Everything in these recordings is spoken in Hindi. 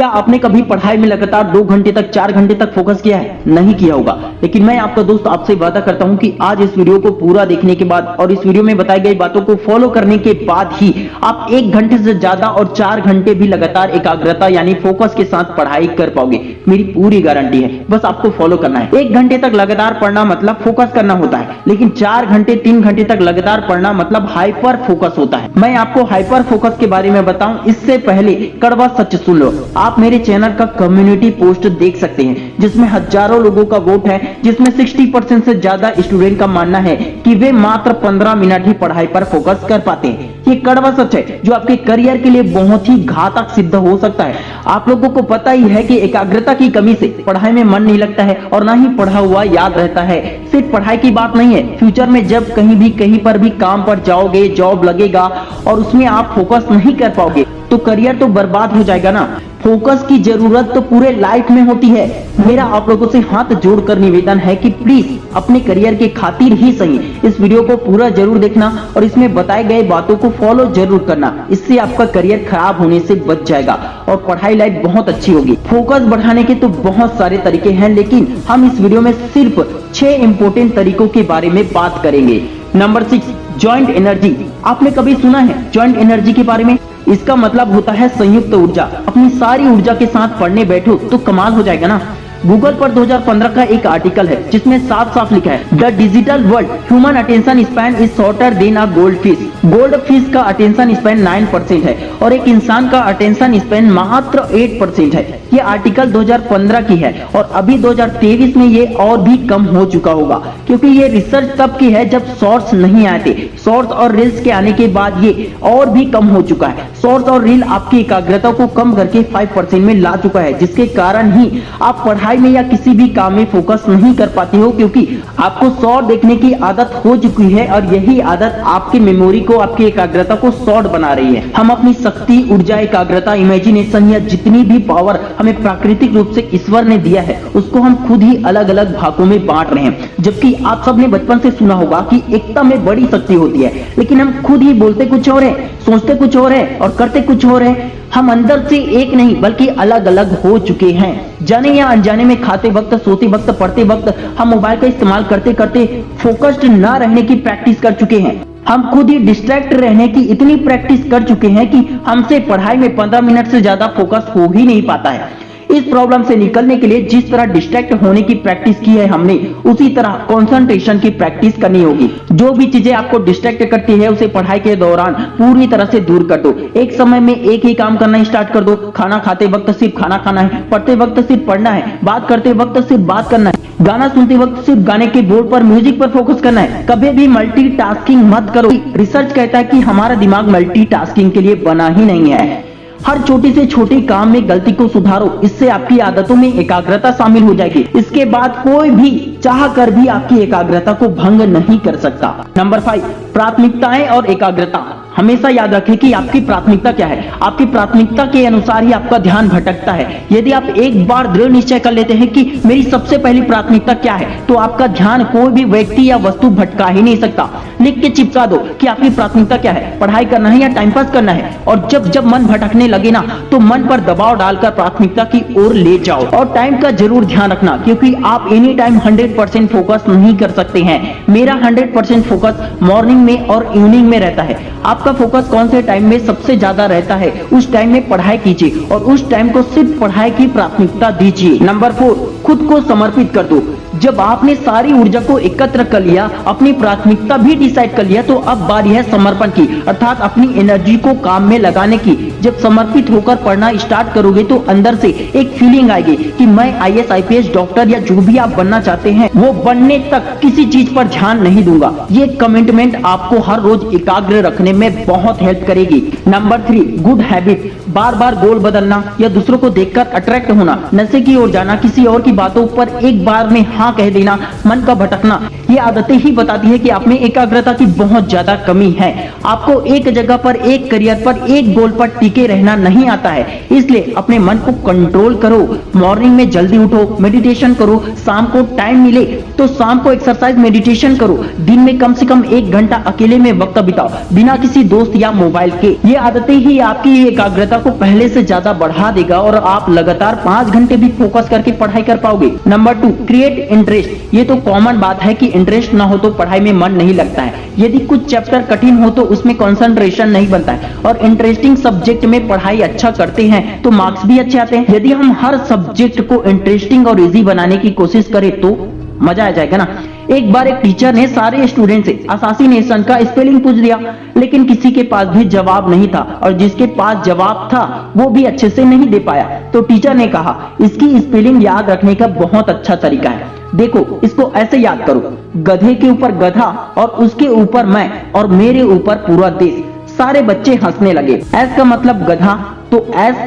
क्या आपने कभी पढ़ाई में लगातार 2 घंटे तक 4 घंटे तक फोकस किया है? नहीं किया होगा, लेकिन मैं आपका दोस्त आपसे वादा करता हूं कि आज इस वीडियो को पूरा देखने के बाद और इस वीडियो में बताई गई बातों को फॉलो करने के बाद ही आप 1 घंटे से ज्यादा और 4 घंटे भी लगातार एकाग्रता यानी फोकस के साथ पढ़ाई कर पाओगे। मेरी पूरी गारंटी है, बस आपको फॉलो करना है। 1 घंटे तक लगातार पढ़ना मतलब फोकस करना होता है, लेकिन 4 घंटे 3 घंटे तक लगातार पढ़ना मतलब हाइपर फोकस होता है। मैं आपको हाइपर फोकस के बारे में बताऊं इससे पहले कड़वा सच सुन लो। आप मेरे चैनल का कम्युनिटी पोस्ट देख सकते हैं जिसमें हजारों लोगों का वोट है, जिसमें 60% से ज्यादा स्टूडेंट का मानना है कि वे मात्र 15 मिनट ही पढ़ाई पर फोकस कर पाते हैं। ये कड़वा सच है जो आपके करियर के लिए बहुत ही घातक सिद्ध हो सकता है। आप लोगों को पता ही है कि एकाग्रता की कमी से पढ़ाई में मन नहीं लगता है और ना ही पढ़ा हुआ याद रहता है। सिर्फ पढ़ाई की बात नहीं है, फ्यूचर में जब कहीं पर भी काम पर जाओगे, जॉब लगेगा और उसमें आप फोकस नहीं कर पाओगे तो करियर तो बर्बाद हो जाएगा ना। फोकस की जरूरत तो पूरे लाइफ में होती है। मेरा आप लोगों से हाथ जोड़कर निवेदन है कि प्लीज अपने करियर के खातिर ही सही इस वीडियो को पूरा जरूर देखना और इसमें बताए गए बातों को फॉलो जरूर करना। इससे आपका करियर खराब होने से बच जाएगा और पढ़ाई लाइफ बहुत अच्छी होगी। फोकस बढ़ाने के तो बहुत सारे तरीके हैं, लेकिन हम इस वीडियो में सिर्फ 6 इंपॉर्टेंट तरीकों के बारे में बात करेंगे। Number 6, joint energy. आपने कभी सुना है जॉइंट एनर्जी के बारे में? इसका मतलब होता है संयुक्त ऊर्जा। अपनी सारी ऊर्जा के साथ पढ़ने बैठो तो कमाल हो जाएगा ना। गूगल पर 2015 का एक आर्टिकल है जिसमें साफ साफ लिखा है the digital world human attention span is shorter than a gold fish. Gold fish का अटेंशन स्पैन 9% है और एक इंसान का अटेंशन स्पैन मात्र 8% है। ये आर्टिकल 2015 की है और अभी 2023 में ये और भी कम हो चुका होगा, क्योंकि ये रिसर्च तब की है जब शॉर्ट्स नहीं आए थे। शॉर्ट्स और रील्स के आने के बाद ये और भी कम हो चुका है। शॉर्ट्स और रील आपकी एकाग्रता को कम करके 5% में ला चुका है, जिसके कारण ही आप पढ़ाई में या किसी भी काम में फोकस नहीं कर पाते हो, क्योंकि आपको शॉर्ट देखने की आदत हो चुकी है और यही आदत आपकी मेमोरी को, आपकी एकाग्रता को शॉर्ट बना रही है। हम अपनी शक्ति, ऊर्जा, एकाग्रता, इमेजिनेशन या जितनी भी पावर हमें प्राकृतिक रूप से ईश्वर ने दिया है उसको हम खुद ही अलग अलग भागों में बांट रहे हैं। जबकि आप सबने बचपन से सुना होगा कि एकता में बड़ी शक्ति होती है, लेकिन हम खुद ही बोलते कुछ और है, सोचते कुछ और है और करते कुछ और है। हम अंदर से एक नहीं बल्कि अलग अलग हो चुके हैं। जाने या अनजाने में खाते वक्त, सोते वक्त, पढ़ते वक्त हम मोबाइल का इस्तेमाल करते करते फोकस्ड ना रहने की प्रैक्टिस कर चुके हैं। हम खुद ही डिस्ट्रैक्ट रहने की इतनी प्रैक्टिस कर चुके हैं कि हमसे पढ़ाई में 15 मिनट से ज्यादा फोकस हो ही नहीं पाता है। इस प्रॉब्लम से निकलने के लिए जिस तरह डिस्ट्रैक्ट होने की प्रैक्टिस की है हमने, उसी तरह कंसंट्रेशन की प्रैक्टिस करनी होगी। जो भी चीजें आपको डिस्ट्रैक्ट करती है उसे पढ़ाई के दौरान पूरी तरह से दूर कर दो। एक समय में एक ही काम करना स्टार्ट कर दो। खाना खाते वक्त सिर्फ खाना खाना है, पढ़ते वक्त सिर्फ पढ़ना है, बात करते वक्त सिर्फ बात करना है, गाना सुनते वक्त सिर्फ गाने के बोर्ड पर, म्यूजिक पर फोकस करना है। कभी भी मल्टीटास्किंग मत करो। रिसर्च कहता है कि हमारा दिमाग मल्टीटास्किंग के लिए बना ही नहीं है। हर छोटी से छोटी काम में गलती को सुधारो, इससे आपकी आदतों में एकाग्रता शामिल हो जाएगी। इसके बाद कोई भी चाह कर भी आपकी एकाग्रता को भंग नहीं कर सकता। नंबर 5, प्राथमिकताएं और एकाग्रता। हमेशा याद रखें कि आपकी प्राथमिकता क्या है। आपकी प्राथमिकता के अनुसार ही आपका ध्यान भटकता है। यदि आप एक बार दृढ़ निश्चय कर लेते हैं कि मेरी सबसे पहली प्राथमिकता क्या है, तो आपका ध्यान कोई भी व्यक्ति या वस्तु भटका ही नहीं सकता। लिख के चिपका दो कि आपकी प्राथमिकता क्या है, पढ़ाई करना है या टाइम पास करना है। और जब जब मन भटकने लगे ना, तो मन पर दबाव डालकर प्राथमिकता की ओर ले जाओ। और टाइम का जरूर ध्यान रखना, क्योंकि आप एनी टाइम 100% फोकस नहीं कर सकते हैं। मेरा 100% फोकस मॉर्निंग में और इवनिंग में रहता है। आपका फोकस कौन से टाइम में सबसे ज्यादा रहता है, उस टाइम में पढ़ाई कीजिए और उस टाइम को सिर्फ पढ़ाई की प्राथमिकता दीजिए। नंबर 4, खुद को समर्पित कर दो। जब आपने सारी ऊर्जा को एकत्र कर लिया, अपनी प्राथमिकता भी डिसाइड कर लिया, तो अब बारी है समर्पण की, अर्थात अपनी एनर्जी को काम में लगाने की। जब समर्पित होकर पढ़ना स्टार्ट करोगे तो अंदर से एक फीलिंग आएगी कि मैं IAS, IPS, डॉक्टर या जो भी आप बनना चाहते हैं वो बनने तक किसी चीज पर ध्यान नहीं दूंगा। ये कमिटमेंट आपको हर रोज एकाग्र रखने में बहुत हेल्प करेगी। Number 3, good habit. बार बार गोल बदलना या दूसरों को देखकर अट्रैक्ट होना, नशे की ओर जाना, किसी और की बातों पर एक बार में हाँ कह देना, मन का भटकना, ये आदतें ही बताती है कि आप में एकाग्रता की बहुत ज्यादा कमी है। आपको एक जगह पर, एक करियर पर, एक गोल पर टिके रहना नहीं आता है। इसलिए अपने मन को कंट्रोल करो। मॉर्निंग में जल्दी उठो, मेडिटेशन करो, शाम को टाइम मिले तो शाम को एक्सरसाइज, मेडिटेशन करो। दिन में कम से कम 1 घंटा अकेले में वक्त बिताओ, बिना किसी दोस्त या मोबाइल के। ये आदतें ही आपकी एकाग्रता को पहले से ज्यादा बढ़ा देगा और आप लगातार 5 घंटे भी फोकस करके पढ़ाई कर पाओगे। Number 2, create interest. ये तो कॉमन बात है कि इंटरेस्ट ना हो तो पढ़ाई में मन नहीं लगता है। यदि कुछ चैप्टर कठिन हो तो उसमें कंसंट्रेशन नहीं बनता है, और इंटरेस्टिंग सब्जेक्ट में पढ़ाई अच्छा करते हैं तो मार्क्स भी अच्छे आते हैं। यदि हम हर सब्जेक्ट को इंटरेस्टिंग और इजी बनाने की कोशिश करें तो मजा आ जाएगा ना। एक बार एक टीचर ने सारे स्टूडेंट से असासिनेशन का स्पेलिंग पूछ दिया, लेकिन किसी के पास भी जवाब नहीं था, और जिसके पास जवाब था वो भी अच्छे से नहीं दे पाया। तो टीचर ने कहा, इसकी स्पेलिंग याद रखने का बहुत अच्छा तरीका है। देखो, इसको ऐसे याद करो, गधे के ऊपर गधा और उसके ऊपर मैं और मेरे ऊपर पूरा देश। सारे बच्चे हंसने लगे। एस का मतलब गधा, तो एस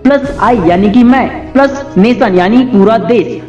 प्लस आई यानी कि मैं, प्लस नेशन यानी पूरा देश।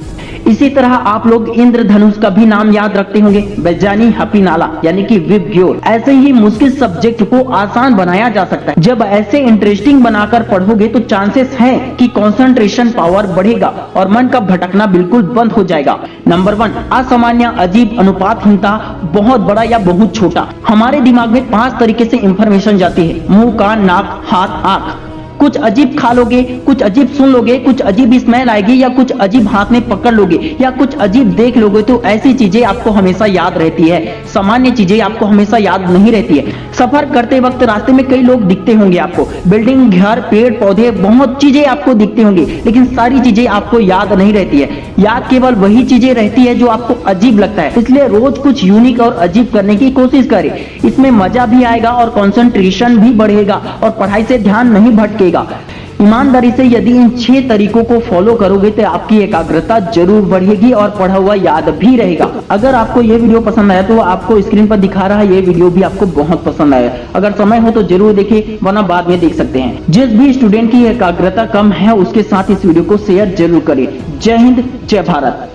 इसी तरह आप लोग इंद्रधनुष का भी नाम याद रखते होंगे, वैज्ञानी हपीनाला यानी कि विबग्योर। ऐसे ही मुश्किल सब्जेक्ट को आसान बनाया जा सकता है। जब ऐसे इंटरेस्टिंग बनाकर पढ़ोगे तो चांसेस हैं कि कंसंट्रेशन पावर बढ़ेगा और मन का भटकना बिल्कुल बंद हो जाएगा। नंबर 1, असामान्य, अजीब, अनुपातहीनता, बहुत बड़ा या बहुत छोटा। हमारे दिमाग में 5 तरीके से इंफॉर्मेशन जाती है, मुंह, कान, नाक, हाथ, आंख। कुछ अजीब खा लोगे, कुछ अजीब सुन लोगे, कुछ अजीब स्मेल आएगी, या कुछ अजीब हाथ में पकड़ लोगे, या कुछ अजीब देख लोगे। तो ऐसी चीजें आपको हमेशा याद रहती है, सामान्य चीजें आपको हमेशा याद नहीं रहती है। सफर करते वक्त रास्ते में कई लोग दिखते होंगे आपको, बिल्डिंग, घर, पेड़ पौधे, बहुत चीजें आपको दिखती होंगी, लेकिन सारी चीजें आपको याद नहीं रहती है। याद केवल वही चीजें रहती है जो आपको अजीब लगता है। इसलिए रोज कुछ यूनिक और अजीब करने की कोशिश करें, इसमें मजा भी आएगा और कंसंट्रेशन भी बढ़ेगा और पढ़ाई से ध्यान नहीं भटकेगा। ईमानदारी से यदि इन 6 तरीकों को फॉलो करोगे तो आपकी एकाग्रता जरूर बढ़ेगी और पढ़ा हुआ याद भी रहेगा। अगर आपको ये वीडियो पसंद आया तो आपको स्क्रीन पर दिखा रहा है ये वीडियो भी आपको बहुत पसंद आया। अगर समय हो तो जरूर देखिए, वरना बाद में देख सकते हैं। जिस भी स्टूडेंट की एकाग्रता कम है उसके साथ इस वीडियो को शेयर जरूर करें। जय हिंद, जय भारत।